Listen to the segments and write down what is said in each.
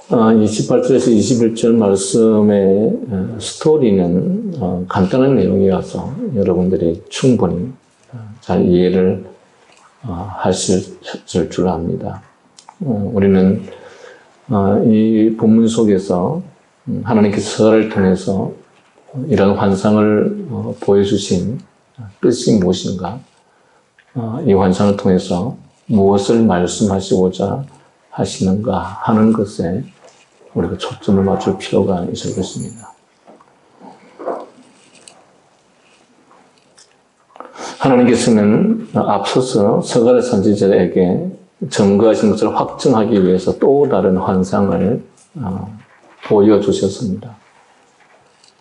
28절에서 21절 말씀의 스토리는 간단한 내용이어서 여러분들이 충분히 잘 이해를 하실 줄 압니다. 우리는 이 본문 속에서 하나님께서 서가를 통해서 이런 환상을 보여주신 뜻이 무엇인가, 이 환상을 통해서 무엇을 말씀하시고자 하시는가 하는 것에 우리가 초점을 맞출 필요가 있을 것입니다. 하나님께서는 앞서서 서가랴 선지자에게 증거하신 것을 확증하기 위해서 또 다른 환상을 보여주셨습니다.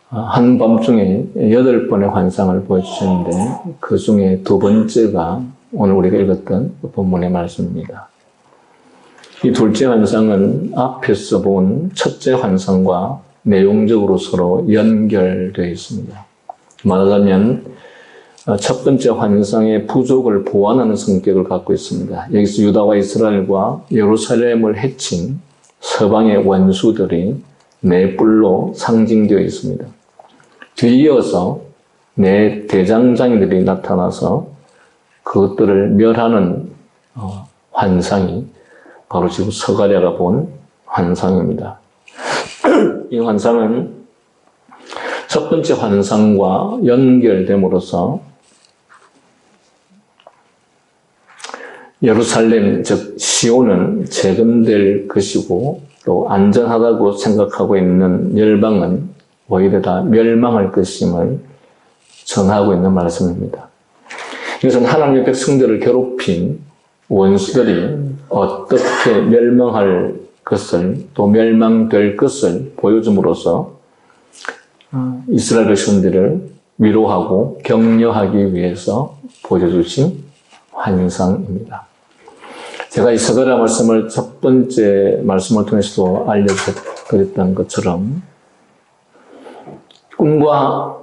한밤중에 8번의 환상을 보여주셨는데 그 중에 두 번째가 오늘 우리가 읽었던 본문의 말씀입니다. 이 둘째 환상은 앞에서 본 첫째 환상과 내용적으로 서로 연결되어 있습니다. 말하자면 첫 번째 환상의 부족을 보완하는 성격을 갖고 있습니다. 여기서 유다와 이스라엘과 예루살렘을 해친 서방의 원수들이 네 뿔로 상징되어 있습니다. 뒤이어서 네 대장장이들이 나타나서 그것들을 멸하는 환상이 바로 지금 서가랴가 본 환상입니다. 이 환상은 첫 번째 환상과 연결됨으로써 예루살렘, 즉 시온은 재건될 것이고 또 안전하다고 생각하고 있는 열방은 오히려 다 멸망할 것임을 전하고 있는 말씀입니다. 이것은 하나님의 백성들을 괴롭힌 원수들이 어떻게 멸망할 것을 또 멸망될 것을 보여줌으로써 이스라엘 백성들을 위로하고 격려하기 위해서 보여주신 환상입니다. 제가 이 서가랴 말씀을 첫 번째 말씀을 통해서도 알려드렸던 것처럼 꿈과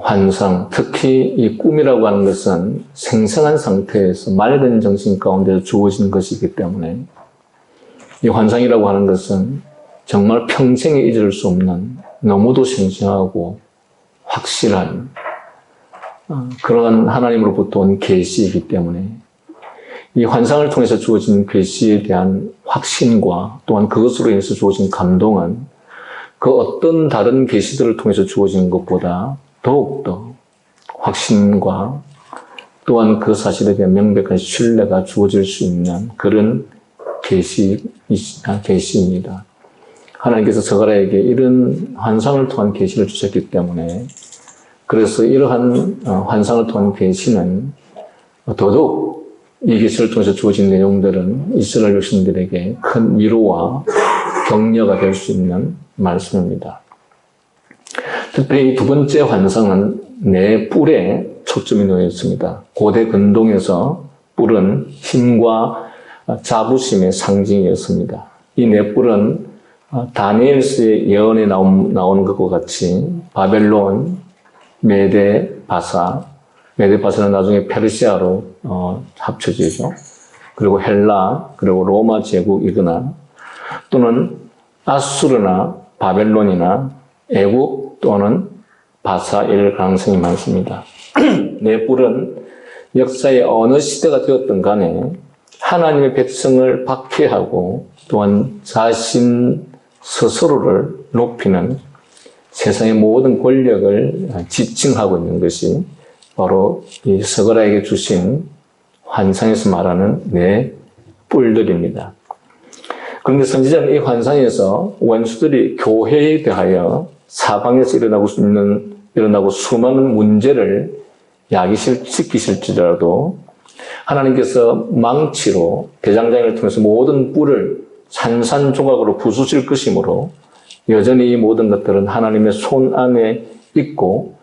환상, 특히 이 꿈이라고 하는 것은 생생한 상태에서 맑은 정신 가운데 주어진 것이기 때문에 이 환상이라고 하는 것은 정말 평생에 잊을 수 없는 너무도 생생하고 확실한 그러한 하나님으로부터 온 계시이기 때문에 이 환상을 통해서 주어진 계시에 대한 확신과 또한 그것으로 인해서 주어진 감동은 그 어떤 다른 계시들을 통해서 주어진 것보다 더욱더 확신과 또한 그 사실에 대한 명백한 신뢰가 주어질 수 있는 그런 계시입니다. 하나님께서 서가랴에게 이런 환상을 통한 계시를 주셨기 때문에 그래서 이러한 환상을 통한 계시는 더더욱 이 계시를 통해서 주어진 내용들은 이스라엘 백성들에게 큰 위로와 격려가 될 수 있는 말씀입니다. 특별히 두 번째 환상은 네 뿔에 초점이 놓여 있습니다. 고대 근동에서 뿔은 힘과 자부심의 상징이었습니다. 이 네 뿔은 다니엘서의 예언에 나오는 것과 같이 바벨론, 메데, 바사, 메데, 바사는 나중에 페르시아로 합쳐지죠. 그리고 헬라, 그리고 로마 제국이거나 또는 아수르나 바벨론이나 애국 또는 바사일 가능성이 많습니다. 네 뿔은 역사의 어느 시대가 되었든 간에 하나님의 백성을 박해하고 또한 자신 스스로를 높이는 세상의 모든 권력을 지칭하고 있는 것이 바로 이 서가랴에게 주신 환상에서 말하는 네 뿔들입니다. 그런데 선지자는 이 환상에서 원수들이 교회에 대하여 사방에서 일어나고 수많은 문제를 야기시키실지라도 하나님께서 망치로 대장장이를 통해서 모든 뿔을 산산조각으로 부수실 것이므로 여전히 이 모든 것들은 하나님의 손 안에 있고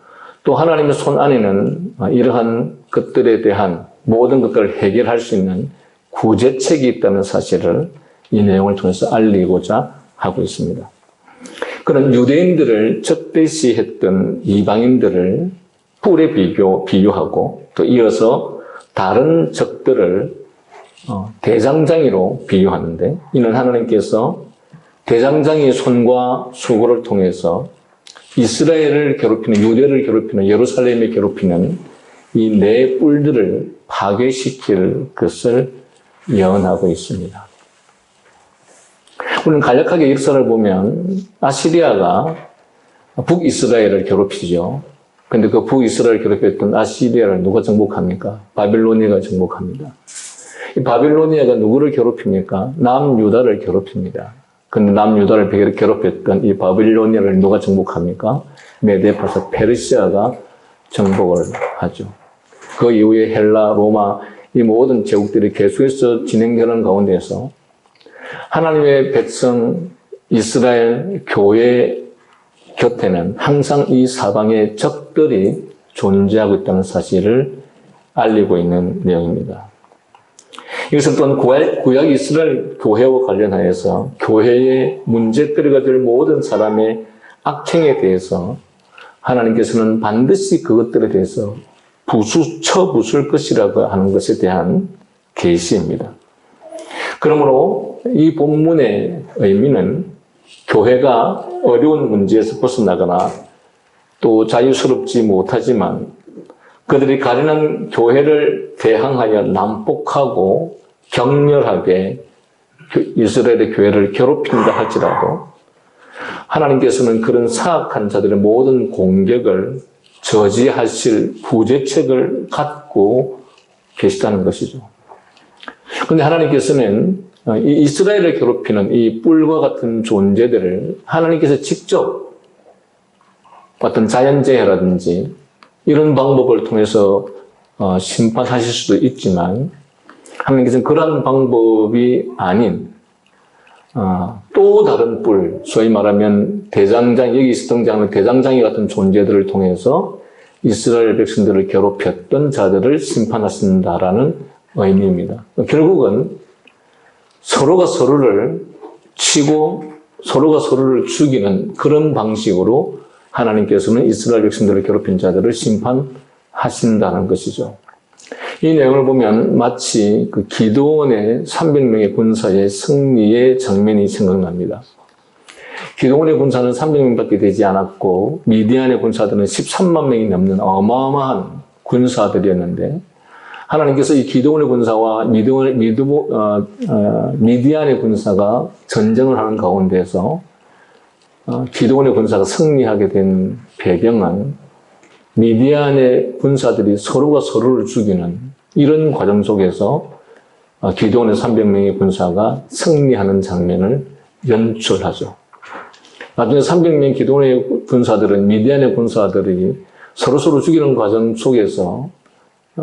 또 하나님의 손 안에는 이러한 것들에 대한 모든 것들을 해결할 수 있는 구제책이 있다는 사실을 이 내용을 통해서 알리고자 하고 있습니다. 그런 유대인들을 적대시했던 이방인들을 뿔에 비유하고 또 이어서 다른 적들을 대장장이로 비유하는데 이는 하나님께서 대장장이의 손과 수고를 통해서 이스라엘을 괴롭히는, 유대를 괴롭히는, 예루살렘을 괴롭히는 이 네 뿔들을 파괴시킬 것을 예언하고 있습니다. 우리는 간략하게 역사를 보면 아시리아가 북이스라엘을 괴롭히죠. 근데 그 북이스라엘을 괴롭혔던 아시리아를 누가 정복합니까? 바빌로니아가 정복합니다. 이 바빌로니아가 누구를 괴롭힙니까? 남유다를 괴롭힙니다. 근데 남유다를 괴롭혔던 이 바빌로니아를 누가 정복합니까? 메데파사 페르시아가 정복을 하죠. 그 이후에 헬라, 로마 이 모든 제국들이 계속해서 진행되는 가운데서 하나님의 백성 이스라엘 교회 곁에는 항상 이 사방의 적들이 존재하고 있다는 사실을 알리고 있는 내용입니다. 이것은 또한 구약 이스라엘 교회와 관련하여서 교회의 문제거리가 될 모든 사람의 악행에 대해서 하나님께서는 반드시 그것들에 대해서 쳐부술 것이라고 하는 것에 대한 계시입니다. 그러므로 이 본문의 의미는 교회가 어려운 문제에서 벗어나거나 또 자유스럽지 못하지만 그들이 가련한 교회를 대항하여 난폭하고 격렬하게 이스라엘의 교회를 괴롭힌다 할지라도 하나님께서는 그런 사악한 자들의 모든 공격을 저지하실 구제책을 갖고 계시다는 것이죠. 그런데 하나님께서는 이 이스라엘을 괴롭히는 이 뿔과 같은 존재들을 하나님께서 직접 어떤 자연재해라든지 이런 방법을 통해서 심판하실 수도 있지만 하나님께서는 그런 방법이 아닌 또 다른 뿔, 소위 말하면 대장장, 여기 등장하는 대장장이 같은 존재들을 통해서 이스라엘 백성들을 괴롭혔던 자들을 심판하신다라는 의미입니다. 결국은 서로가 서로를 치고 서로가 서로를 죽이는 그런 방식으로 하나님께서는 이스라엘 백성들을 괴롭힌 자들을 심판하신다는 것이죠. 이 내용을 보면 마치 그 기드온의 300명의 군사의 승리의 장면이 생각납니다. 기드온의 군사는 300명밖에 되지 않았고 미디안의 군사들은 13만 명이 넘는 어마어마한 군사들이었는데 하나님께서 이 기드온의 군사와 미디안의 군사가 전쟁을 하는 가운데서 기드온의 군사가 승리하게 된 배경은 미디안의 군사들이 서로가 서로를 죽이는 이런 과정 속에서 기드온의 300명의 군사가 승리하는 장면을 연출하죠. 나중에 300명 기드온의 군사들은 미디안의 군사들이 서로서로 죽이는 과정 속에서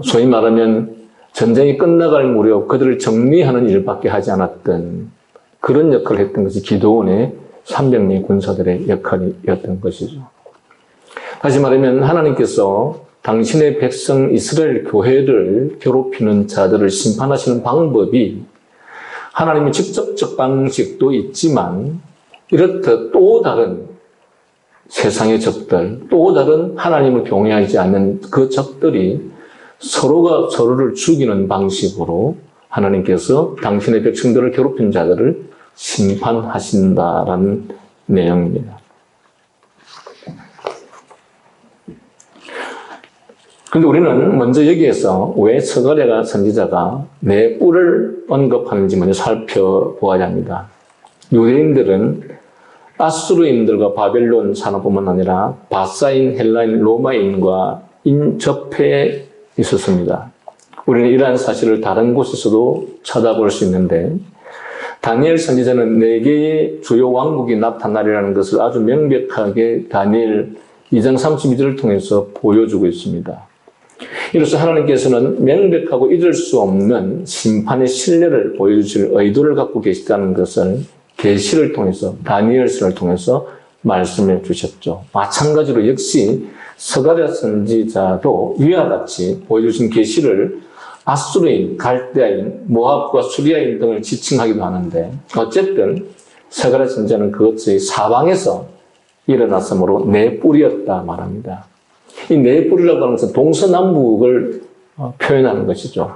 소위 말하면 전쟁이 끝나갈 무렵 그들을 정리하는 일밖에 하지 않았던 그런 역할을 했던 것이 기드온의 300명의 군사들의 역할이었던 것이죠. 다시 말하면 하나님께서 당신의 백성 이스라엘 교회를 괴롭히는 자들을 심판하시는 방법이 하나님의 직접적 방식도 있지만 이렇듯 또 다른 세상의 적들, 또 다른 하나님을 경외하지 않는 그 적들이 서로가 서로를 죽이는 방식으로 하나님께서 당신의 백성들을 괴롭힌 자들을 심판하신다라는 내용입니다. 그런데 우리는 먼저 여기에서 왜 스가랴 선지자가 네 뿔을 언급하는지 먼저 살펴보아야 합니다. 유대인들은 아수르인들과 바벨론 산업뿐만 아니라 바사인, 헬라인, 로마인과 인접해 있었습니다. 우리는 이러한 사실을 다른 곳에서도 찾아볼 수 있는데 다니엘 선지자는 4개의 주요 왕국이 나타나리라는 것을 아주 명백하게 다니엘 2장 32절을 통해서 보여주고 있습니다. 이로써 하나님께서는 명백하고 잊을 수 없는 심판의 신뢰를 보여주실 의도를 갖고 계시다는 것을 계시를 통해서 다니엘서를 통해서 말씀해 주셨죠. 마찬가지로 역시 스가랴 선지자도 위와 같이 보여주신 계시를 아수르인, 갈대아인, 모압과 수리아인 등을 지칭하기도 하는데 어쨌든 스가랴 선지자는 그것의 사방에서 일어났으므로 네 뿔이었다 말합니다. 이 네 뿔이라고 하는 것은 동서남북을 표현하는 것이죠.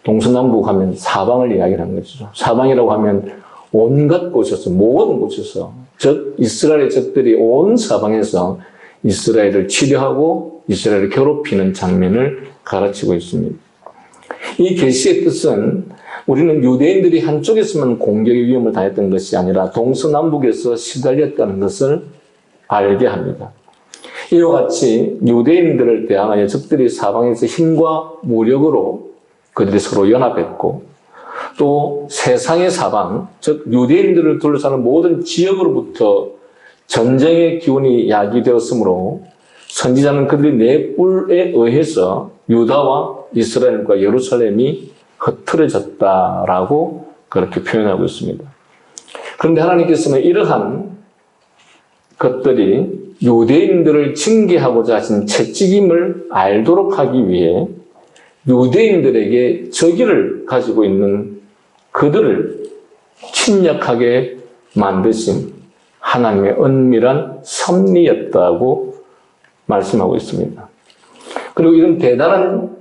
동서남북 하면 사방을 이야기하는 것이죠. 사방이라고 하면 온갖 곳에서, 모든 곳에서 이스라엘의 적들이 온 사방에서 이스라엘을 치료하고 이스라엘을 괴롭히는 장면을 가르치고 있습니다. 이 계시의 뜻은 우리는 유대인들이 한쪽에서만 공격의 위험을 당했던 것이 아니라 동서남북에서 시달렸다는 것을 알게 합니다. 이와 같이 유대인들을 대항하여 적들이 사방에서 힘과 무력으로 그들이 서로 연합했고 또 세상의 사방, 즉 유대인들을 둘러싸는 모든 지역으로부터 전쟁의 기운이 야기되었으므로 선지자는 그들이 네 뿔에 의해서 유다와 이스라엘과 예루살렘이 흩어졌다라고 그렇게 표현하고 있습니다. 그런데 하나님께서는 이러한 것들이 유대인들을 징계하고자 하신 채찍임을 알도록 하기 위해 유대인들에게 적의를 가지고 있는 그들을 침략하게 만드신 하나님의 은밀한 섭리였다고 말씀하고 있습니다. 그리고 이런 대단한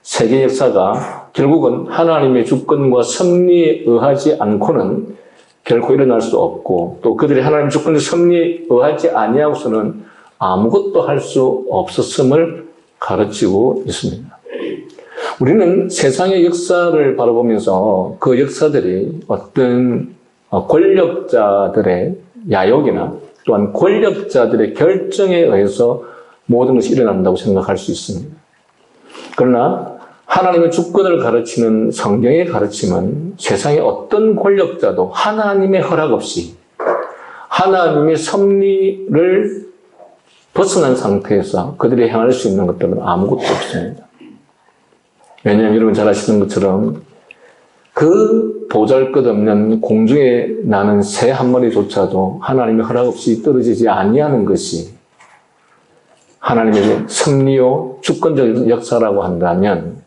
세계 역사가 결국은 하나님의 주권과 섭리에 의하지 않고는 결코 일어날 수 없고 또 그들이 하나님의 주권과 섭리에 의하지 아니하고서는 아무것도 할 수 없었음을 가르치고 있습니다. 우리는 세상의 역사를 바라보면서 그 역사들이 어떤 권력자들의 야욕이나 또한 권력자들의 결정에 의해서 모든 것이 일어난다고 생각할 수 있습니다. 그러나 하나님의 주권을 가르치는 성경의 가르침은 세상의 어떤 권력자도 하나님의 허락 없이 하나님의 섭리를 벗어난 상태에서 그들이 행할 수 있는 것들은 아무것도 없습니다. 왜냐하면 여러분 잘 아시는 것처럼 그 보잘것없는 공중에 나는 새 한 마리조차도 하나님의 허락 없이 떨어지지 아니하는 것이 하나님의 섭리요 주권적 역사라고 한다면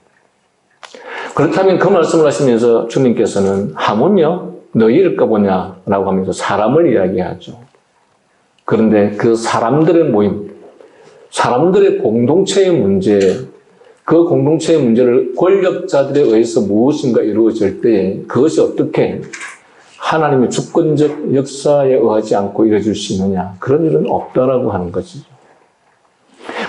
그렇다면 그 말씀을 하시면서 주님께서는 하물며 너희일까 보냐라고 하면서 사람을 이야기하죠. 그런데 그 사람들의 모임, 사람들의 공동체의 문제, 그 공동체의 문제를 권력자들에 의해서 무엇인가 이루어질 때 그것이 어떻게 하나님의 주권적 역사에 의하지 않고 이루어질 수 있느냐. 그런 일은 없다라고 하는 것이죠.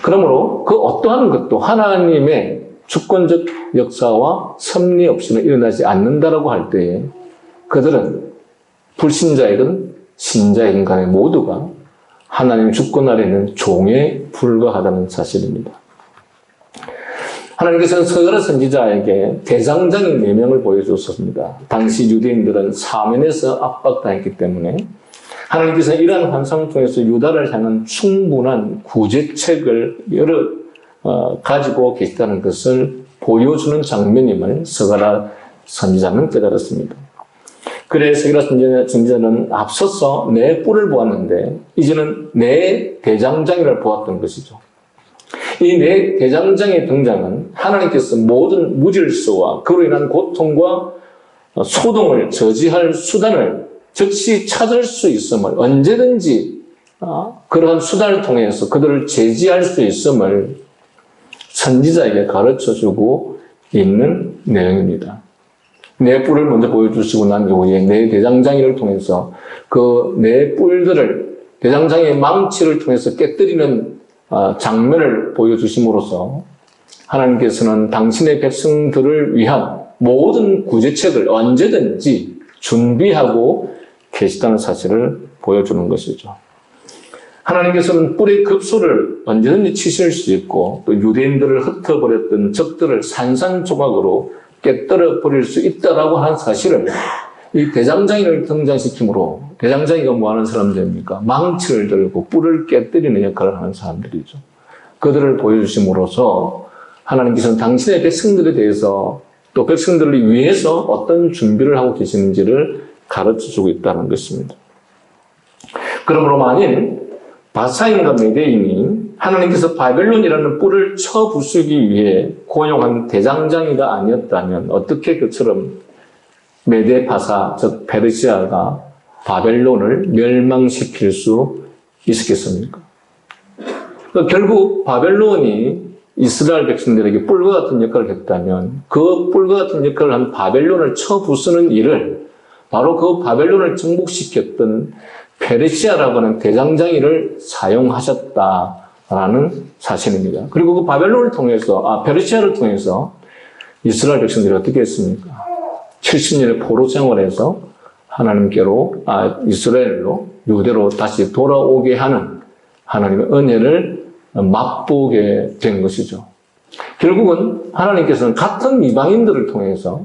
그러므로 그 어떠한 것도 하나님의 주권적 역사와 섭리 없이는 일어나지 않는다라고 할 때에 그들은 불신자이든 신자이든 간에 모두가 하나님의 주권 아래는 종에 불과하다는 사실입니다. 하나님께서는 서가랴 선지자에게 대장장인 4명을 보여주셨습니다. 당시 유대인들은 사면에서 압박당했기 때문에 하나님께서는 이러한 환상을 통해서 유다를 향한 충분한 구제책을 가지고 계시다는 것을 보여주는 장면임을 서가랴 선지자는 깨달았습니다. 그래서 서가랴 선지자는 앞서서 네 뿔을 보았는데 이제는 네 대장장이를 보았던 것이죠. 이 네 대장장의 등장은 하나님께서 모든 무질서와 그로 인한 고통과 소동을 저지할 수단을 즉시 찾을 수 있음을 언제든지 그러한 수단을 통해서 그들을 제지할 수 있음을 선지자에게 가르쳐주고 있는 내용입니다. 네 뿔을 먼저 보여주시고 난 이후에 네 대장장이를 통해서 그 네 뿔들을 대장장이의 망치를 통해서 깨뜨리는 장면을 보여주심으로써 하나님께서는 당신의 백성들을 위한 모든 구제책을 언제든지 준비하고 계시다는 사실을 보여주는 것이죠. 하나님께서는 뿔의 급소를 언제든지 치실 수 있고 또 유대인들을 흩어버렸던 적들을 산산조각으로 깨뜨려 버릴 수 있다라고 하는 사실을 이 대장장이를 등장시키므로 대장장이가 뭐 하는 사람들입니까? 망치를 들고 뿔을 깨뜨리는 역할을 하는 사람들이죠. 그들을 보여주심으로써 하나님께서는 당신의 백성들에 대해서 또 백성들을 위해서 어떤 준비를 하고 계시는지를 가르쳐주고 있다는 것입니다. 그러므로 만일 바사인과 메대인이 하나님께서 바벨론이라는 뿔을 쳐 부수기 위해 고용한 대장장이가 아니었다면 어떻게 그처럼 메대 바사, 즉 페르시아가 바벨론을 멸망시킬 수 있었겠습니까? 그러니까 결국 바벨론이 이스라엘 백성들에게 뿔과 같은 역할을 했다면 그 뿔과 같은 역할을 한 바벨론을 쳐 부수는 일을 바로 그 바벨론을 정복시켰던 페르시아라고 하는 대장장이를 사용하셨다라는 사실입니다. 그리고 그 바벨론을 통해서, 페르시아를 통해서 이스라엘 백성들이 어떻게 했습니까? 70년의 포로 생활에서 하나님께로, 이스라엘로, 유대로 다시 돌아오게 하는 하나님의 은혜를 맛보게 된 것이죠. 결국은 하나님께서는 같은 이방인들을 통해서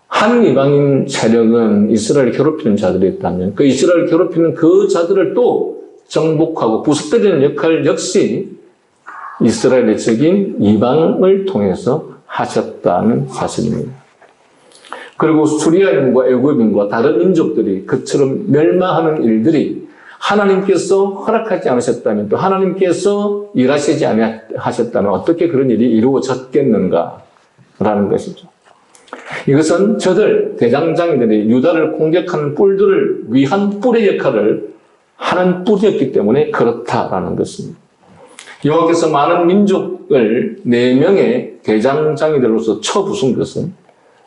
한 이방인 세력은 이스라엘을 괴롭히는 자들이 있다면 그 이스라엘을 괴롭히는 그 자들을 또 정복하고 구속되는 역할 역시 이스라엘의 적인 이방을 통해서 하셨다는 사실입니다. 그리고 수리아인과 애굽인과 다른 민족들이 그처럼 멸망하는 일들이 하나님께서 허락하지 않으셨다면 또 하나님께서 일하시지 않으셨다면 어떻게 그런 일이 이루어졌겠는가라는 것이죠. 이것은 저들 대장장이들이 유다를 공격하는 뿔들을 위한 뿔의 역할을 하는 뿔이었기 때문에 그렇다라는 것입니다. 여호와께서 많은 민족을 4명의 대장장이들로서 쳐부순 것은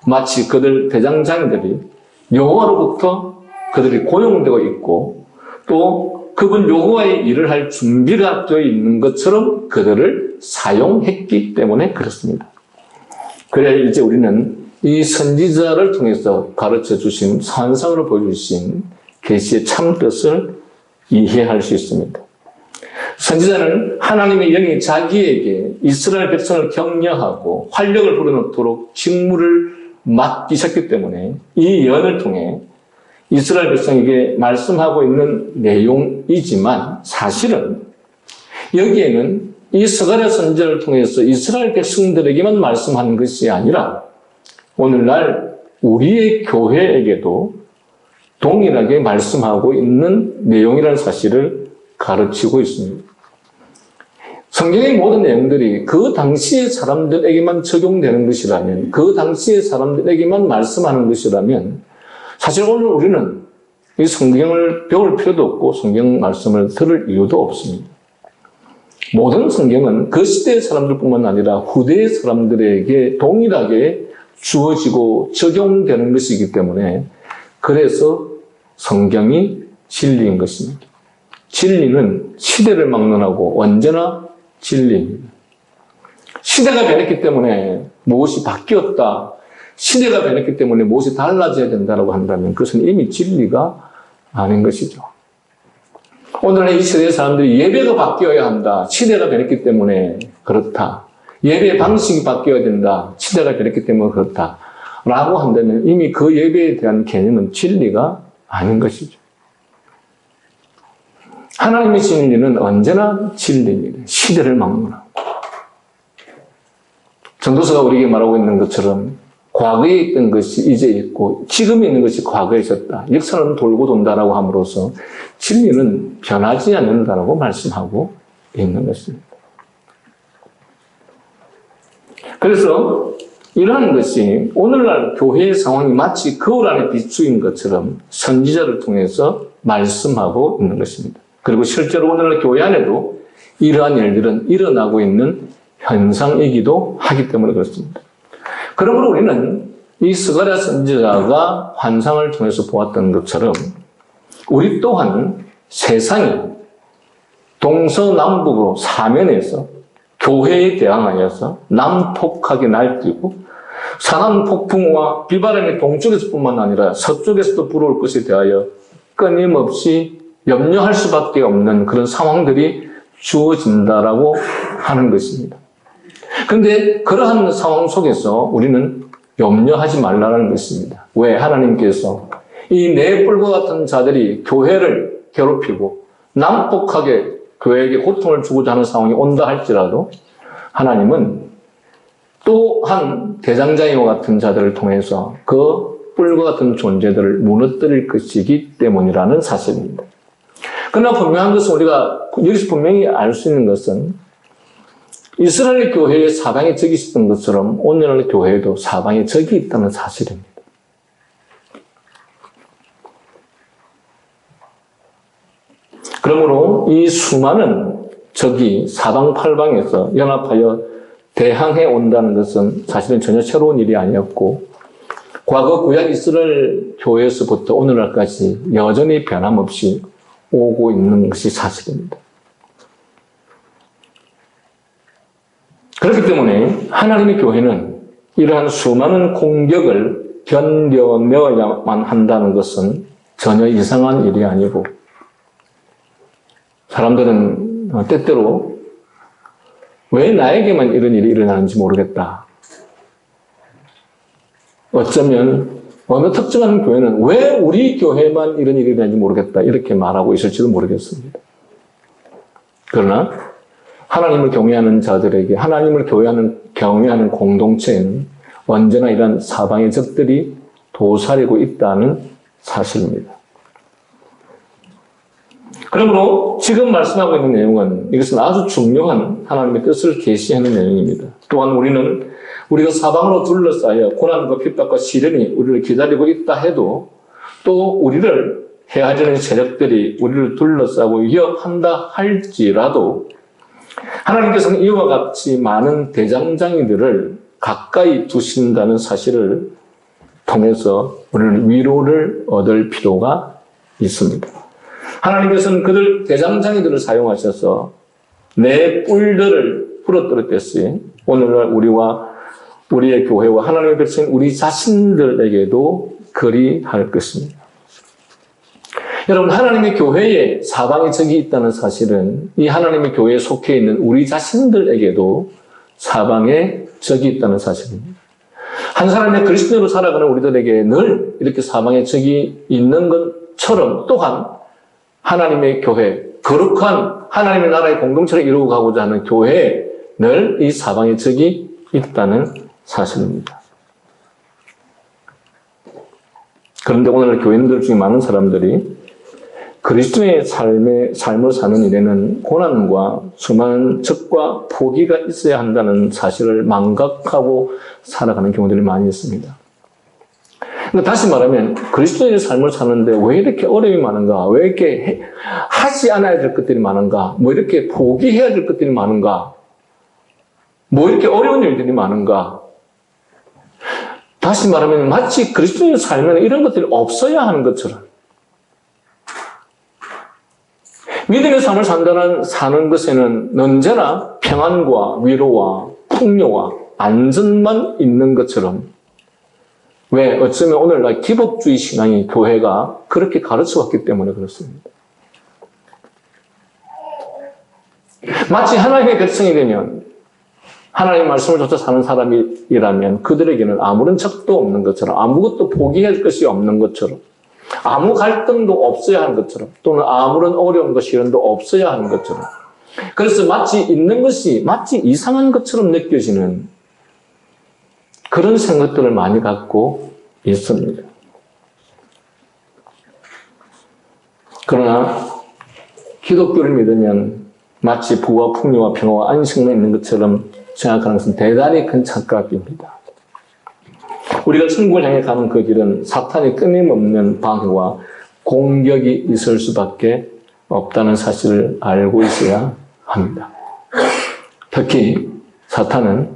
마치 그들 대장장이들이 여호와로부터 그들이 고용되어 있고 또 그분 여호와의 일을 할 준비가 되어 있는 것처럼 그들을 사용했기 때문에 그렇습니다. 그래야 이제 우리는 이 선지자를 통해서 가르쳐 주신 환상으로 보여주신 계시의 참 뜻을 이해할 수 있습니다. 선지자는 하나님의 영이 자기에게 이스라엘 백성을 격려하고 활력을 불어넣도록 직무를 맡기셨기 때문에 이 예언을 통해 이스라엘 백성에게 말씀하고 있는 내용이지만 사실은 여기에는 이 스가랴 선지자를 통해서 이스라엘 백성들에게만 말씀하는 것이 아니라 오늘날 우리의 교회에게도 동일하게 말씀하고 있는 내용이라는 사실을 가르치고 있습니다. 성경의 모든 내용들이 그 당시의 사람들에게만 적용되는 것이라면, 그 당시의 사람들에게만 말씀하는 것이라면 사실 오늘 우리는 이 성경을 배울 필요도 없고 성경 말씀을 들을 이유도 없습니다. 모든 성경은 그 시대의 사람들뿐만 아니라 후대의 사람들에게 동일하게 주어지고 적용되는 것이기 때문에 그래서 성경이 진리인 것입니다. 진리는 시대를 막론하고 언제나 진리입니다. 시대가 변했기 때문에 무엇이 바뀌었다, 시대가 변했기 때문에 무엇이 달라져야 된다고 한다면 그것은 이미 진리가 아닌 것이죠. 오늘날 이 시대의 사람들이 예배가 바뀌어야 한다, 시대가 변했기 때문에 그렇다, 예배의 방식이 바뀌어야 된다, 시대가 변했기 때문에 그렇다 라고 한다면 이미 그 예배에 대한 개념은 진리가 아닌 것이죠. 하나님의 진리는 언제나 진리입니다. 시대를 막론하고. 전도서가 우리에게 말하고 있는 것처럼 과거에 있던 것이 이제 있고 지금 있는 것이 과거에 있었다, 역사는 돌고 돈다라고 함으로써 진리는 변하지 않는다라고 말씀하고 있는 것입니다. 그래서 이러한 것이 오늘날 교회의 상황이 마치 거울 안에 비추인 것처럼 선지자를 통해서 말씀하고 있는 것입니다. 그리고 실제로 오늘날 교회 안에도 이러한 일들은 일어나고 있는 현상이기도 하기 때문에 그렇습니다. 그러므로 우리는 이 스가랴 선지자가 환상을 통해서 보았던 것처럼 우리 또한 세상이 동서남북으로 사면에서 교회에 대항하여서 난폭하게 날뛰고 산안폭풍과 비바람이 동쪽에서뿐만 아니라 서쪽에서도 불어올 것에 대하여 끊임없이 염려할 수밖에 없는 그런 상황들이 주어진다라고 하는 것입니다. 그런데 그러한 상황 속에서 우리는 염려하지 말라는 것입니다. 왜? 하나님께서 이 네 뿔과 같은 자들이 교회를 괴롭히고 난폭하게 교회에게 고통을 주고자 하는 상황이 온다 할지라도 하나님은 또 한 대장장이와 같은 자들을 통해서 그 뿔과 같은 존재들을 무너뜨릴 것이기 때문이라는 사실입니다. 그러나 분명한 것은 우리가 여기서 분명히 알 수 있는 것은 이스라엘 교회에 사방에 적이 있었던 것처럼 오늘날 교회에도 사방에 적이 있다는 사실입니다. 그러므로 이 수많은 적이 사방팔방에서 연합하여 대항해 온다는 것은 사실은 전혀 새로운 일이 아니었고 과거 구약 이스라엘 교회에서부터 오늘날까지 여전히 변함없이 오고 있는 것이 사실입니다. 그렇기 때문에 하나님의 교회는 이러한 수많은 공격을 견뎌내어야만 한다는 것은 전혀 이상한 일이 아니고, 사람들은 때때로 왜 나에게만 이런 일이 일어나는지 모르겠다. 어쩌면 어느 특정한 교회는 왜 우리 교회만 이런 일이 일어나는지 모르겠다, 이렇게 말하고 있을지도 모르겠습니다. 그러나 하나님을 경외하는 자들에게, 하나님을 경외하는 공동체에는 언제나 이런 사방의 적들이 도사리고 있다는 사실입니다. 그러므로 지금 말씀하고 있는 내용은, 이것은 아주 중요한 하나님의 뜻을 계시하는 내용입니다. 또한 우리가 사방으로 둘러싸여 고난과 핍박과 시련이 우리를 기다리고 있다 해도, 또 우리를 해하려는 세력들이 우리를 둘러싸고 위협한다 할지라도, 하나님께서는 이와 같이 많은 대장장이들을 가까이 두신다는 사실을 통해서 우리는 위로를 얻을 필요가 있습니다. 하나님께서는 그들 대장장이들을 사용하셔서 내 뿔들을 부러뜨렸듯이 오늘날 우리와 우리의 교회와 하나님의 백성인 우리 자신들에게도 그리할 것입니다. 여러분, 하나님의 교회에 사방의 적이 있다는 사실은 이 하나님의 교회에 속해 있는 우리 자신들에게도 사방의 적이 있다는 사실입니다. 한 사람의 그리스도로 살아가는 우리들에게 늘 이렇게 사방의 적이 있는 것처럼, 또한 하나님의 교회, 거룩한 하나님의 나라의 공동체를 이루고 가고자 하는 교회에 늘 이 사방의 적이 있다는 사실입니다. 그런데 오늘 교인들 중에 많은 사람들이 그리스도의 삶을 사는 일에는 고난과 수많은 적과 포기가 있어야 한다는 사실을 망각하고 살아가는 경우들이 많이 있습니다. 다시 말하면 그리스도의 삶을 사는데 왜 이렇게 어려움이 많은가? 왜 이렇게 하지 않아야 될 것들이 많은가? 뭐 이렇게 포기해야 될 것들이 많은가? 뭐 이렇게 어려운 일들이 많은가? 다시 말하면 마치 그리스도의 삶에는 이런 것들이 없어야 하는 것처럼, 믿음의 삶을 사는 것에는 언제나 평안과 위로와 풍요와 안전만 있는 것처럼, 왜? 어쩌면 오늘날 기복주의 신앙이 교회가 그렇게 가르쳐왔기 때문에 그렇습니다. 마치 하나님의 백성이 되면, 하나님의 말씀을 쫓아 사는 사람이라면 그들에게는 아무런 적도 없는 것처럼, 아무것도 포기할 것이 없는 것처럼, 아무 갈등도 없어야 하는 것처럼, 또는 아무런 어려움과 시련도 없어야 하는 것처럼, 그래서 마치 있는 것이 마치 이상한 것처럼 느껴지는 그런 생각들을 많이 갖고 있습니다. 그러나 기독교를 믿으면 마치 부와 풍요와 평화와 안식만 있는 것처럼 생각하는 것은 대단히 큰 착각입니다. 우리가 천국을 향해 가는 그 길은 사탄이 끊임없는 방해와 공격이 있을 수밖에 없다는 사실을 알고 있어야 합니다. 특히 사탄은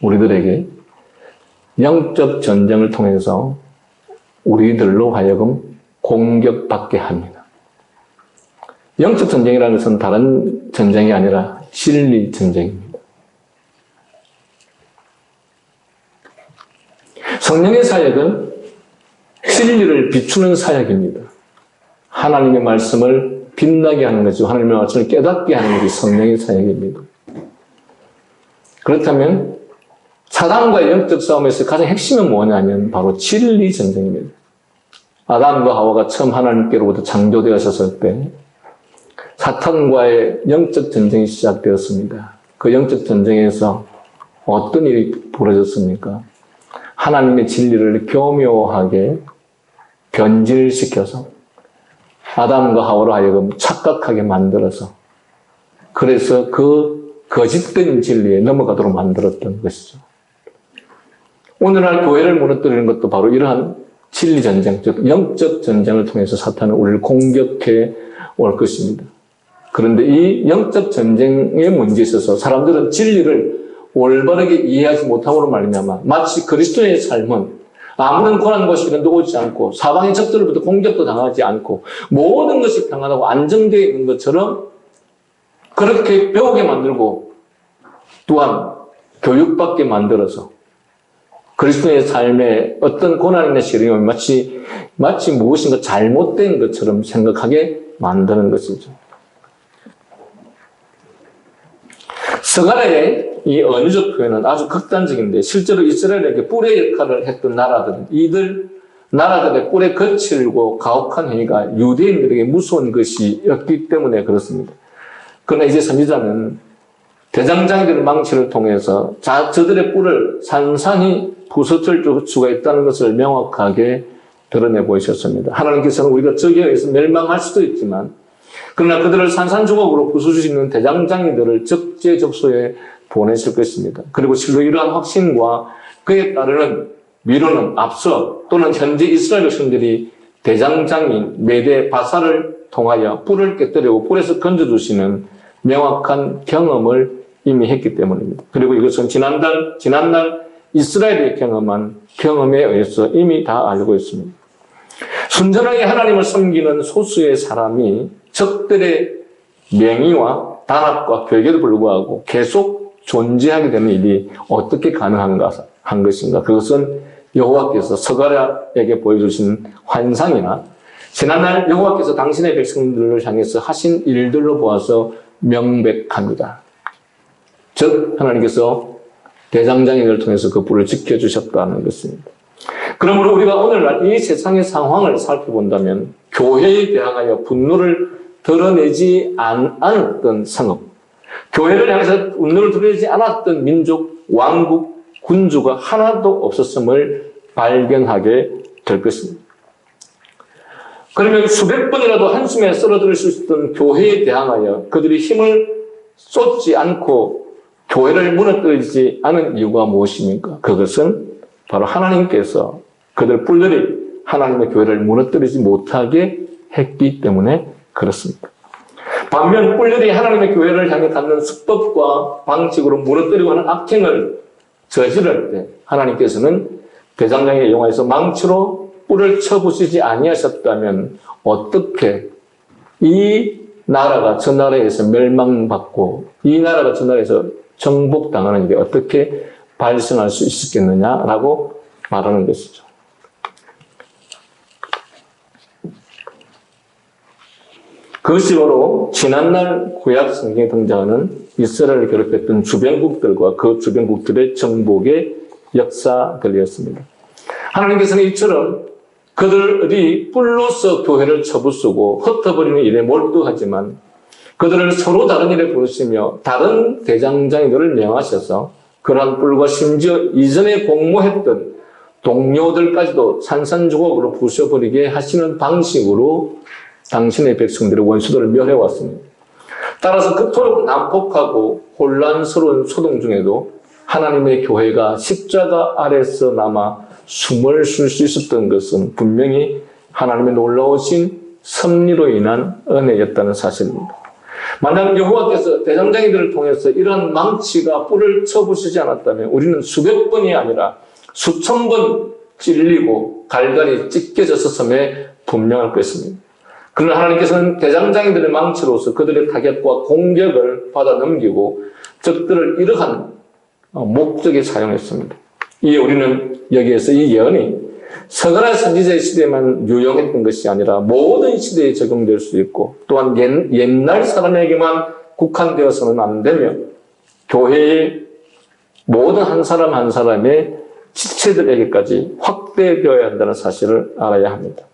우리들에게 영적 전쟁을 통해서 우리들로 하여금 공격받게 합니다. 영적 전쟁이라는 것은 다른 전쟁이 아니라 진리 전쟁입니다. 성령의 사역은 진리를 비추는 사역입니다. 하나님의 말씀을 빛나게 하는 것이고 하나님의 말씀을 깨닫게 하는 것이 성령의 사역입니다. 그렇다면 사단과의 영적 싸움에서 가장 핵심은 뭐냐면 바로 진리 전쟁입니다. 아담과 하와가 처음 하나님께로부터 창조되었을 때 사탄과의 영적 전쟁이 시작되었습니다. 그 영적 전쟁에서 어떤 일이 벌어졌습니까? 하나님의 진리를 교묘하게 변질시켜서 아담과 하와로 하여금 착각하게 만들어서, 그래서 그 거짓된 진리에 넘어가도록 만들었던 것이죠. 오늘날 교회를 무너뜨리는 것도 바로 이러한 진리 전쟁, 즉 영적 전쟁을 통해서 사탄은 우리를 공격해 올 것입니다. 그런데 이 영적 전쟁의 문제에 있어서 사람들은 진리를 올바르게 이해하지 못함으로 말미암아 마치 그리스도의 삶은 아무런 고난 것이 이런 데 오지 않고 사방의 적들로부터 공격도 당하지 않고 모든 것이 평안하고 안정되어 있는 것처럼 그렇게 배우게 만들고 또한 교육받게 만들어서 그리스도의 삶에 어떤 고난이나 시련이 마치 무엇인가 잘못된 것처럼 생각하게 만드는 것이죠. 스가랴의 이 언어적 표현은 아주 극단적인데 실제로 이스라엘에게 뿔의 역할을 했던 나라들은 이들 나라들의 뿔에 거칠고 가혹한 행위가 유대인들에게 무서운 것이었기 때문에 그렇습니다. 그러나 이제 선지자는 대장장이들의 망치를 통해서 저들의 뿔을 산산히 부서질 수가 있다는 것을 명확하게 드러내 보이셨습니다. 하나님께서는 우리가 저기에 의해서 멸망할 수도 있지만 그러나 그들을 산산조각으로 부수실 수 있는 대장장이들을 적재적소에 보내실 것입니다. 그리고 실로 이러한 확신과 그에 따르는 미로는 앞서 또는 현재 이스라엘 백성들이 대장장인 메대 바사를 통하여 뿔을 깨뜨리고 뿔에서 건져주시는 명확한 경험을 이미 했기 때문입니다. 그리고 이것은 지난날 이스라엘이 경험한 경험에 의해서 이미 다 알고 있습니다. 순전하게 하나님을 섬기는 소수의 사람이 적들의 명의와 단합과 결계도 불구하고 계속 존재하게 되는 일이 어떻게 가능한가 한 것인가. 그것은 여호와께서 스가랴에게 보여주신 환상이나 지난날 여호와께서 당신의 백성들을 향해서 하신 일들로 보아서 명백합니다. 즉 하나님께서 대장장이를 통해서 그 뿔을 지켜주셨다는 것입니다. 그러므로 우리가 오늘날 이 세상의 상황을 살펴본다면 교회에 대항하여 분노를 드러내지 않았던 성읍, 교회를 향해서 분노를 드러내지 않았던 민족, 왕국, 군주가 하나도 없었음을 발견하게 될 것입니다. 그러면 수백 번이라도 한숨에 쓰러들 수 있었던 교회에 대항하여 그들이 힘을 쏟지 않고 교회를 무너뜨리지 않은 이유가 무엇입니까? 그것은 바로 하나님께서 그들 뿔들이 하나님의 교회를 무너뜨리지 못하게 했기 때문에 그렇습니다. 반면 뿔들이 하나님의 교회를 향해 갖는 수법과 방식으로 무너뜨리고 하는 악행을 저지를 때 하나님께서는 대장장이를 이용해서 망치로 뿔을 쳐부시지 아니하셨다면 어떻게 이 나라가 저 나라에서 멸망받고 이 나라가 저 나라에서 정복당하는 일이 어떻게 발생할 수 있었겠느냐라고 말하는 것이죠. 그것이 바로 지난날 구약 성경에 등장하는 이스라엘을 괴롭혔던 주변국들과 그 주변국들의 정복의 역사들이었습니다. 하나님께서는 이처럼 그들이 뿔로서 교회를 쳐부수고 흩어버리는 일에 몰두하지만 그들을 서로 다른 일에 부르시며 다른 대장장이들을 명하셔서 그러한 뿔과 심지어 이전에 공모했던 동료들까지도 산산조각으로 부숴버리게 하시는 방식으로 당신의 백성들의 원수들을 멸해왔습니다. 따라서 그토록 난폭하고 혼란스러운 소동 중에도 하나님의 교회가 십자가 아래서 남아 숨을 쉴 수 있었던 것은 분명히 하나님의 놀라우신 섭리로 인한 은혜였다는 사실입니다. 만약 여호와께서 대장장이들을 통해서 이러한 망치가 뿔을 쳐부시지 않았다면 우리는 수백 번이 아니라 수천 번 찔리고 갈갈이 찢겨졌었음에 분명할 것입니다. 그러나 하나님께서는 대장장이들의 망치로서 그들의 타격과 공격을 받아 넘기고 적들을 이러한 목적에 사용했습니다. 이에 우리는 여기에서 이 예언이 스가랴 선지자의 시대에만 유용했던 것이 아니라 모든 시대에 적용될 수 있고 또한 옛날 사람에게만 국한되어서는 안 되며 교회의 모든 한 사람 한 사람의 지체들에게까지 확대되어야 한다는 사실을 알아야 합니다.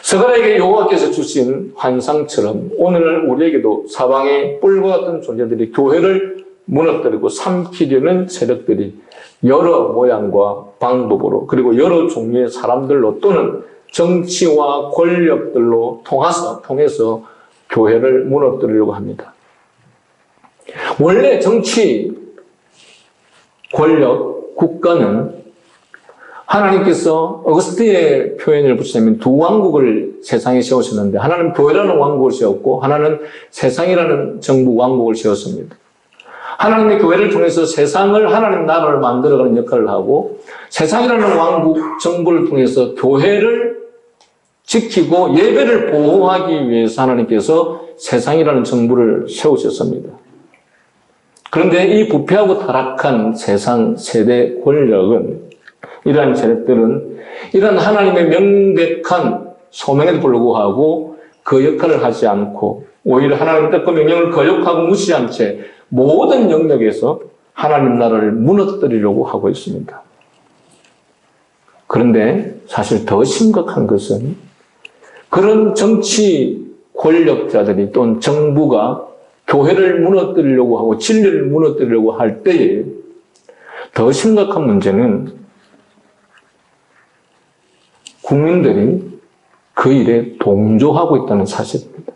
스가랴에게 여호와께서 주신 환상처럼 오늘날 우리에게도 사방의 뿔과 같은 존재들이 교회를 무너뜨리고 삼키려는 세력들이 여러 모양과 방법으로 그리고 여러 종류의 사람들로 또는 정치와 권력들로 통해서 교회를 무너뜨리려고 합니다. 원래 정치, 권력, 국가는 하나님께서 어거스틴의 표현을 붙이자면 두 왕국을 세상에 세우셨는데 하나는 교회라는 왕국을 세웠고 하나는 세상이라는 정부 왕국을 세웠습니다. 하나님의 교회를 통해서 세상을 하나님 나라를 만들어가는 역할을 하고 세상이라는 왕국 정부를 통해서 교회를 지키고 예배를 보호하기 위해서 하나님께서 세상이라는 정부를 세우셨습니다. 그런데 이 부패하고 타락한 세상 세대 권력은 이러한 세력들은 이런 하나님의 명백한 소명에도 불구하고 그 역할을 하지 않고 오히려 하나님의 뜻과 명령을 거역하고 무시한 채 모든 영역에서 하나님 나라를 무너뜨리려고 하고 있습니다. 그런데 사실 더 심각한 것은 그런 정치 권력자들이 또는 정부가 교회를 무너뜨리려고 하고 진리를 무너뜨리려고 할 때에 더 심각한 문제는 국민들이 그 일에 동조하고 있다는 사실입니다.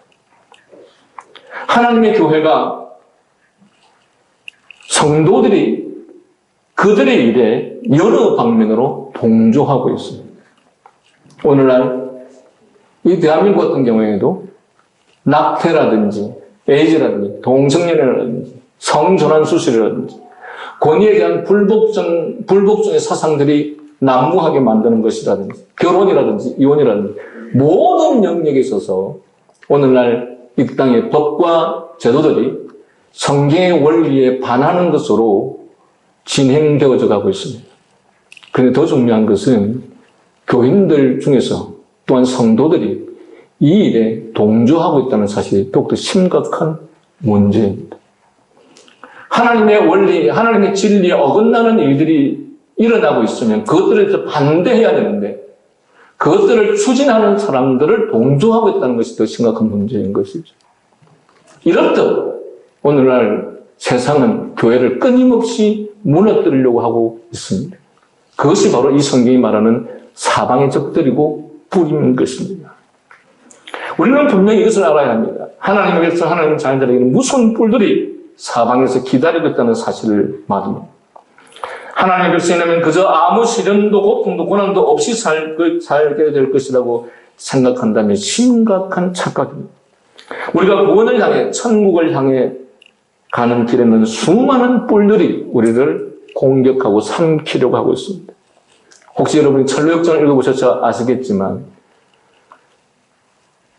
하나님의 교회가 성도들이 그들의 일에 여러 방면으로 동조하고 있습니다. 오늘날 이 대한민국 같은 경우에도 낙태라든지 에이즈라든지 동성연애라든지 성전환 수술이라든지 권위에 대한 불복종의 사상들이 난무하게 만드는 것이라든지 결혼이라든지 이혼이라든지 모든 영역에 있어서 오늘날 이 땅의 법과 제도들이 성경의 원리에 반하는 것으로 진행되어져 가고 있습니다. 그런데 더 중요한 것은 교인들 중에서 또한 성도들이 이 일에 동조하고 있다는 사실이 더욱더 심각한 문제입니다. 하나님의 원리, 하나님의 진리에 어긋나는 일들이 일어나고 있으면 그것들에 대해서 반대해야 되는데 그것들을 추진하는 사람들을 동조하고 있다는 것이 더 심각한 문제인 것이죠. 이렇듯 오늘날 세상은 교회를 끊임없이 무너뜨리려고 하고 있습니다. 그것이 바로 이 성경이 말하는 사방의 적들이고 뿌리인 것입니다. 우리는 분명히 이것을 알아야 합니다. 하나님의 백성, 하나님의 자녀들에게는 무슨 뿔들이 사방에서 기다리고 있다는 사실을 말합니다. 하나님의 백성이라면 그저 아무 시련도 고통도 고난도 없이 살게 될 것이라고 생각한다면 심각한 착각입니다. 우리가 구원을 향해 천국을 향해 가는 길에는 수많은 뿔들이 우리를 공격하고 삼키려고 하고 있습니다. 혹시 여러분이 철로역정을 읽어보셔서 아시겠지만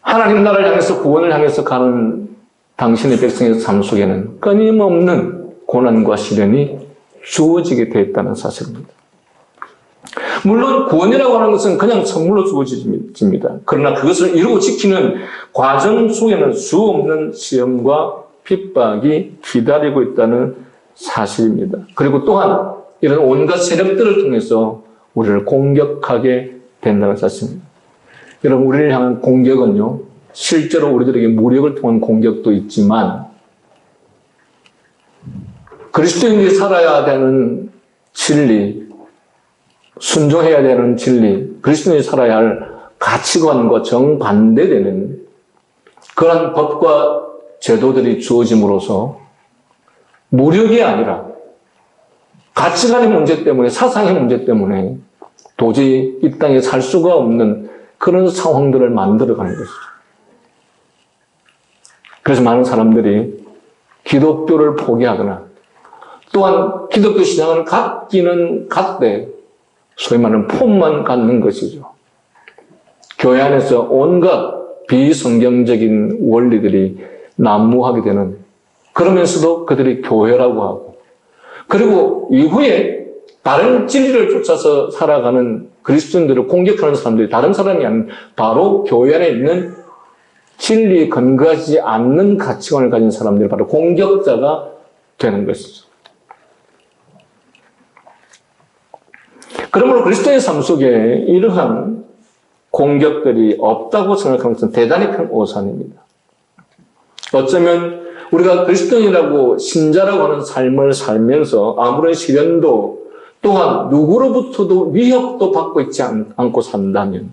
하나님 나라를 향해서 구원을 향해서 가는 당신의 백성의 삶 속에는 끊임없는 고난과 시련이 주어지게 되어 있다는 사실입니다. 물론 구원이라고 하는 것은 그냥 선물로 주어집니다. 그러나 그것을 이루고 지키는 과정 속에는 수 없는 시험과 핍박이 기다리고 있다는 사실입니다. 그리고 또한 이런 온갖 세력들을 통해서 우리를 공격하게 된다는 사실입니다. 여러분, 우리를 향한 공격은요, 실제로 우리들에게 무력을 통한 공격도 있지만 그리스도인들이 살아야 되는 진리, 순종해야 되는 진리, 그리스도인이 살아야 할 가치관과 정반대되는 그런 법과 제도들이 주어짐으로써 무력이 아니라 가치관의 문제 때문에, 사상의 문제 때문에 도저히 이 땅에 살 수가 없는 그런 상황들을 만들어가는 것이죠. 그래서 많은 사람들이 기독교를 포기하거나 또한 기독교 신앙을 갖기는 갖되 소위 말하는 폼만 갖는 것이죠. 교회 안에서 온갖 비성경적인 원리들이 난무하게 되는, 그러면서도 그들이 교회라고 하고, 그리고 이후에 다른 진리를 쫓아서 살아가는 그리스도인들을 공격하는 사람들이 다른 사람이 아닌 바로 교회 안에 있는 진리에 근거하지 않는 가치관을 가진 사람들이 바로 공격자가 되는 것이죠. 그러므로 그리스도의 삶 속에 이러한 공격들이 없다고 생각하는 것은 대단히 큰 오산입니다. 어쩌면 우리가 그리스도인이라고 신자라고 하는 삶을 살면서 아무런 시련도 또한 누구로부터도 위협도 받고 있지 않고 산다면,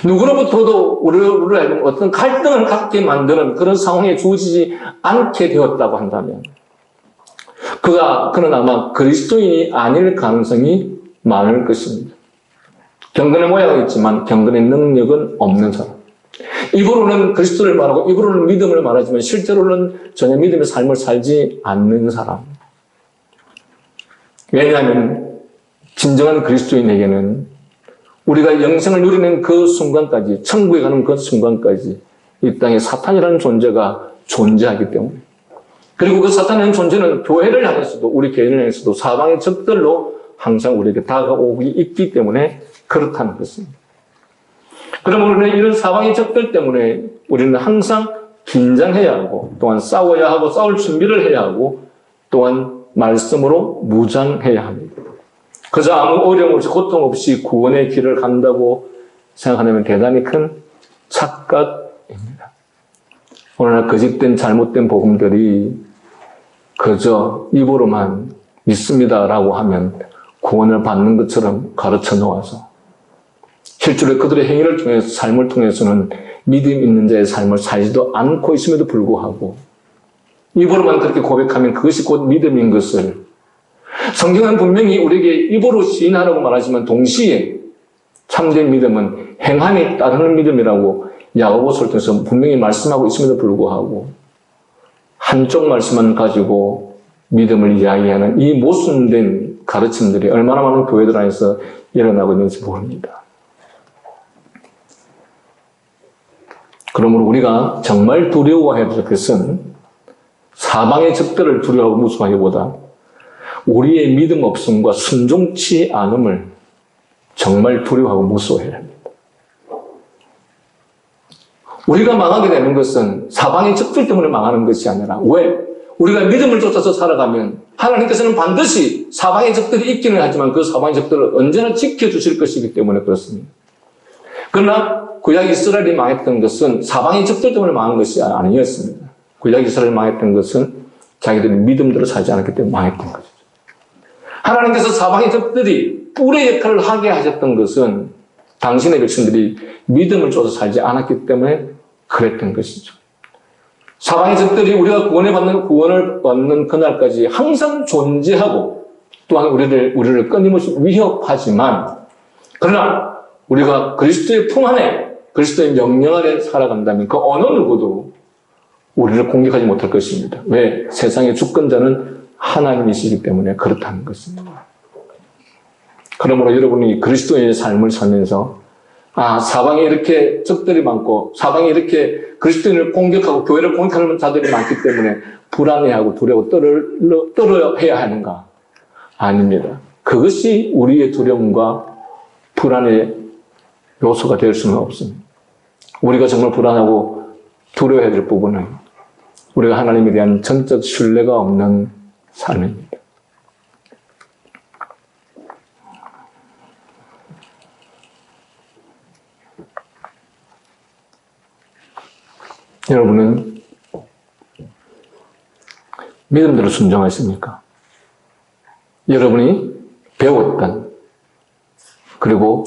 누구로부터도 우리를 어떤 갈등을 갖게 만드는 그런 상황에 주어지지 않게 되었다고 한다면 그는 아마 그리스도인이 아닐 가능성이 많을 것입니다. 경건의 모양은 있지만 경건의 능력은 없는 사람. 입으로는 그리스도를 말하고 입으로는 믿음을 말하지만 실제로는 전혀 믿음의 삶을 살지 않는 사람. 왜냐하면 진정한 그리스도인에게는 우리가 영생을 누리는 그 순간까지, 천국에 가는 그 순간까지 이 땅에 사탄이라는 존재가 존재하기 때문에, 그리고 그 사탄이라는 존재는 교회를 향해서도 우리 개인을 향해서도 사방의 적들로 항상 우리에게 다가오기 있기 때문에 그렇다는 것입니다. 그러면 우리는 이런 사방의 적들 때문에 우리는 항상 긴장해야 하고, 또한 싸워야 하고, 싸울 준비를 해야 하고, 또한 말씀으로 무장해야 합니다. 그저 아무 어려움 없이 고통 없이 구원의 길을 간다고 생각하면 대단히 큰 착각입니다. 오늘날 거짓된 잘못된 복음들이 그저 입으로만 믿습니다라고 하면 구원을 받는 것처럼 가르쳐 놓아서 실제로 그들의 행위를 통해서, 삶을 통해서는 믿음 있는 자의 삶을 살지도 않고 있음에도 불구하고 입으로만 그렇게 고백하면 그것이 곧 믿음인 것을, 성경은 분명히 우리에게 입으로 시인하라고 말하지만 동시에 참된 믿음은 행함이 따르는 믿음이라고 야고보서를 통해서 분명히 말씀하고 있음에도 불구하고 한쪽 말씀만 가지고 믿음을 이야기하는 이 모순된 가르침들이 얼마나 많은 교회들 안에서 일어나고 있는지 모릅니다. 그러므로 우리가 정말 두려워해야 될 것은 사방의 적들을 두려워하고 무서워하기보다 우리의 믿음 없음과 순종치 않음을 정말 두려워하고 무서워해야 합니다. 우리가 망하게 되는 것은 사방의 적들 때문에 망하는 것이 아니라, 왜? 우리가 믿음을 쫓아서 살아가면 하나님께서는 반드시 사방의 적들이 있기는 하지만 그 사방의 적들을 언제나 지켜주실 것이기 때문에 그렇습니다. 그러나 구약 이스라엘이 망했던 것은 사방의 적들 때문에 망한 것이 아니었습니다. 구약 이스라엘이 망했던 것은 자기들이 믿음대로 살지 않았기 때문에 망했던 것이죠. 하나님께서 사방의 적들이 뿔의 역할을 하게 하셨던 것은 당신의 백성들이 믿음을 쫓아 살지 않았기 때문에 그랬던 것이죠. 사방의 적들이 우리가 구원을 받는 그날까지 항상 존재하고 또한 우리를 끊임없이 위협하지만, 그러나 우리가 그리스도의 품 안에, 그리스도의 명령 아래 살아간다면 그 어느 누구도 우리를 공격하지 못할 것입니다. 왜? 세상의 주권자는 하나님이시기 때문에 그렇다는 것입니다. 그러므로 여러분이 그리스도의 삶을 살면서 사방에 이렇게 적들이 많고 사방에 이렇게 그리스도인을 공격하고 교회를 공격하는 자들이 많기 때문에 불안해하고 두려워 떨어해야 하는가? 아닙니다. 그것이 우리의 두려움과 불안의 요소가 될 수는 없습니다. 우리가 정말 불안하고 두려워해야 될 부분은 우리가 하나님에 대한 전적 신뢰가 없는 삶입니다. 여러분은 믿음대로 순종하십니까? 여러분이 배웠던, 그리고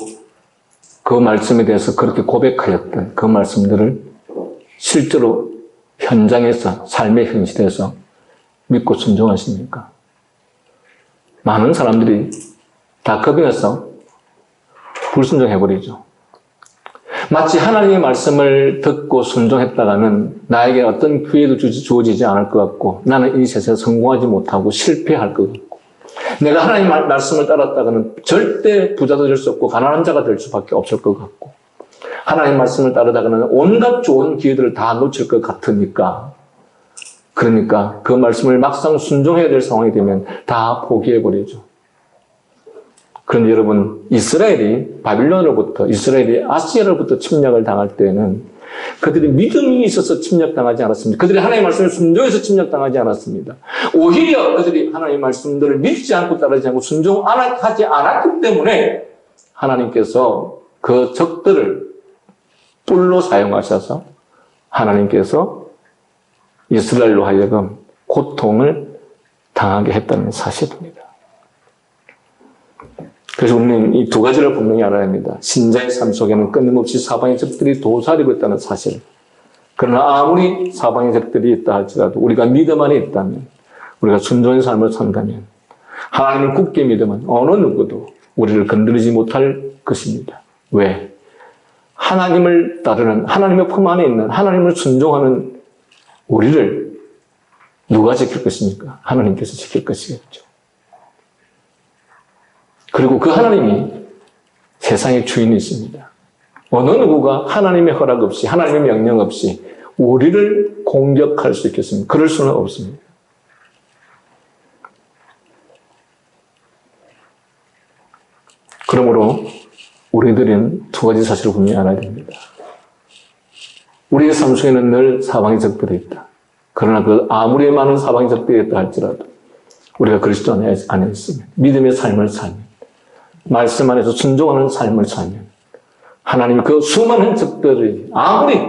그 말씀에 대해서 그렇게 고백하였던 그 말씀들을 실제로 현장에서, 삶의 현실에서 믿고 순종하십니까? 많은 사람들이 다 겁이 나서 불순종해버리죠. 마치 하나님의 말씀을 듣고 순종했다가는 나에게 어떤 기회도 주어지지 않을 것 같고, 나는 이 세상에 성공하지 못하고 실패할 것 같고, 내가 하나님의 말씀을 따랐다가는 절대 부자도 될 수 없고 가난한 자가 될 수밖에 없을 것 같고, 하나님의 말씀을 따르다가는 온갖 좋은 기회들을 다 놓칠 것 같으니까, 그러니까 그 말씀을 막상 순종해야 될 상황이 되면 다 포기해버리죠. 그런데 여러분, 이스라엘이 아시아로부터 침략을 당할 때에는 그들이 믿음이 있어서 침략당하지 않았습니다. 그들이 하나님의 말씀을 순종해서 침략당하지 않았습니다. 오히려 그들이 하나님의 말씀들을 믿지 않고 따르지 않고 순종하지 않았기 때문에 하나님께서 그 적들을 뿔로 사용하셔서 하나님께서 이스라엘로 하여금 고통을 당하게 했다는 사실입니다. 그래서 우리는 이 두 가지를 분명히 알아야 합니다. 신자의 삶 속에는 끊임없이 사방의 적들이 도사리고 있다는 사실. 그러나 아무리 사방의 적들이 있다 할지라도 우리가 믿음 안에 있다면, 우리가 순종의 삶을 산다면, 하나님을 굳게 믿으면 어느 누구도 우리를 건드리지 못할 것입니다. 왜? 하나님을 따르는, 하나님의 품 안에 있는, 하나님을 순종하는 우리를 누가 지킬 것입니까? 하나님께서 지킬 것이겠죠. 그리고 그 하나님이 세상의 주인이십니다. 어느 누구가 하나님의 허락 없이, 하나님의 명령 없이 우리를 공격할 수 있겠습니까? 그럴 수는 없습니다. 그러므로 우리들은 두 가지 사실을 분명히 알아야 됩니다. 우리의 삶 속에는 늘 사방의 적들이 있다. 그러나 그 아무리 많은 사방의 적들이 있다 할지라도 우리가 그리스도 안에 있으면, 믿음의 삶을 살면, 말씀 안에서 순종하는 삶을 살면 하나님이 그 수많은 적들이 아무리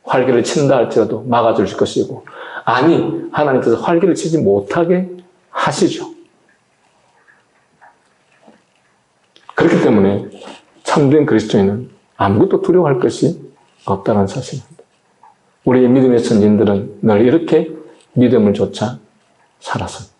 활기를 친다 할지라도 막아주실 것이고, 아니 하나님께서 활기를 치지 못하게 하시죠. 그렇기 때문에 참된 그리스도인은 아무것도 두려워할 것이 없다는 사실입니다. 우리의 믿음의 선진들은 늘 이렇게 믿음을 조차 살았습니다.